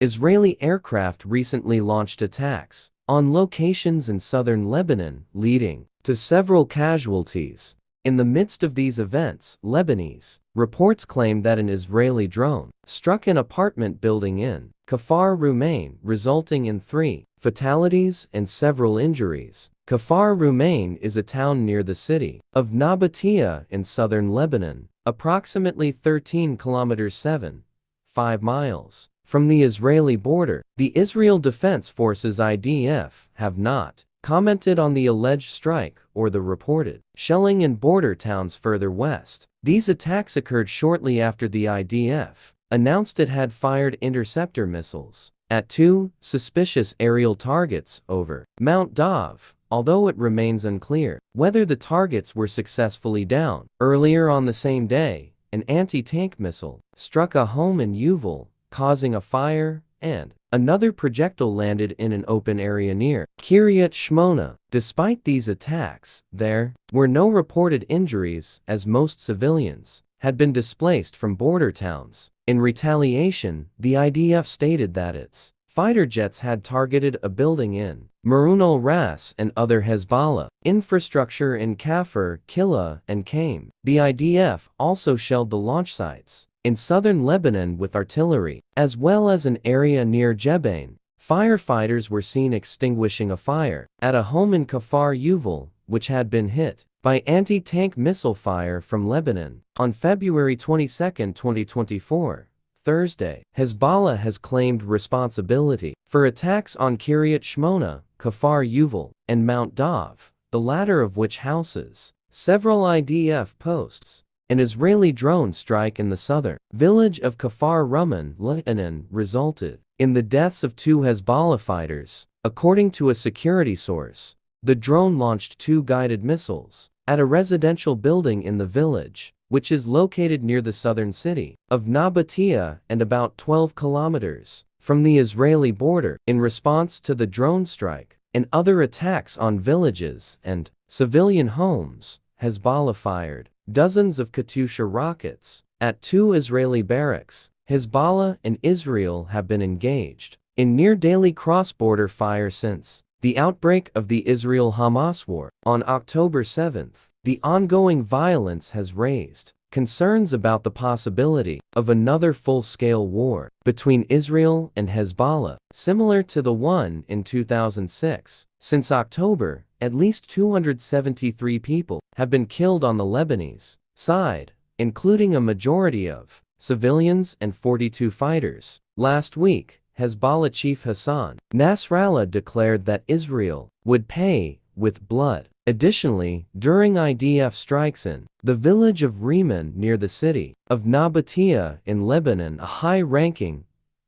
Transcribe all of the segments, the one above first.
Israeli aircraft recently launched attacks on locations in southern Lebanon, leading to several casualties. In the midst of these events, Lebanese reports claim that an Israeli drone struck an apartment building in Kfar Rumman, resulting in 3 fatalities and several injuries. Kfar Rumman is a town near the city of Nabatiyeh in southern Lebanon, approximately 13 kilometers 7.5 miles from the Israeli border. The Israel Defense Forces (IDF) have not commented on the alleged strike or the reported shelling in border towns further west. These attacks occurred shortly after the IDF announced it had fired interceptor missiles at 2 suspicious aerial targets over Mount Dov, although it remains unclear whether the targets were successfully down. Earlier on the same day, an anti-tank missile struck a home in Yuval, causing a fire, and another projectile landed in an open area near Kiryat Shmona. Despite these attacks, there were no reported injuries as most civilians had been displaced from border towns. In retaliation, the IDF stated that its fighter jets had targeted a building in Marun al-Ras and other Hezbollah infrastructure in Kfar, Killa, and Kaim. The IDF also shelled the launch sites in southern Lebanon with artillery, as well as an area near Jebain. Firefighters were seen extinguishing a fire at a home in Kfar Yuval, which had been hit by anti-tank missile fire from Lebanon. On February 22, 2024, Thursday, Hezbollah has claimed responsibility for attacks on Kiryat Shmona, Kfar Yuval, and Mount Dov, the latter of which houses several IDF posts. An Israeli drone strike in the southern village of Kfar Rumman, Lebanon, resulted in the deaths of 2 Hezbollah fighters, according to a security source. The drone launched 2 guided missiles at a residential building in the village, which is located near the southern city of Nabatiyeh and about 12 kilometers from the Israeli border. In response to the drone strike and other attacks on villages and civilian homes, Hezbollah fired dozens of Katyusha rockets at 2 Israeli barracks. Hezbollah and Israel have been engaged in near-daily cross-border fire since the outbreak of the Israel-Hamas war on October 7. The ongoing violence has raised concerns about the possibility of another full-scale war between Israel and Hezbollah, similar to the one in 2006. Since October, at least 273 people have been killed on the Lebanese side, including a majority of civilians and 42 fighters. Last week, Hezbollah chief Hassan Nasrallah declared that Israel would pay with blood. Additionally, during IDF strikes in the village of Rimmon near the city of Nabatiyeh in Lebanon, a high-ranking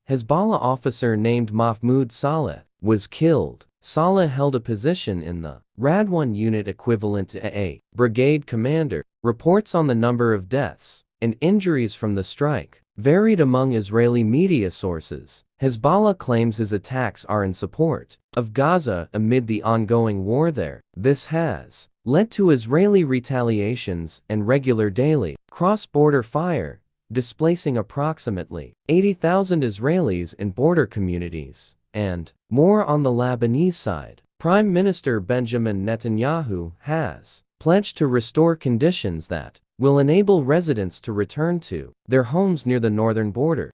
Hezbollah officer named Mahmoud Saleh was killed. Saleh held a position in the Radwan unit equivalent to a brigade commander. Reports on the number of deaths and injuries from the strike varied among Israeli media sources. Hezbollah claims his attacks are in support of Gaza amid the ongoing war there. This has led to Israeli retaliations and regular daily cross-border fire, displacing approximately 80,000 Israelis in border communities. And more on the Lebanese side, Prime Minister Benjamin Netanyahu has pledged to restore conditions that will enable residents to return to their homes near the northern border.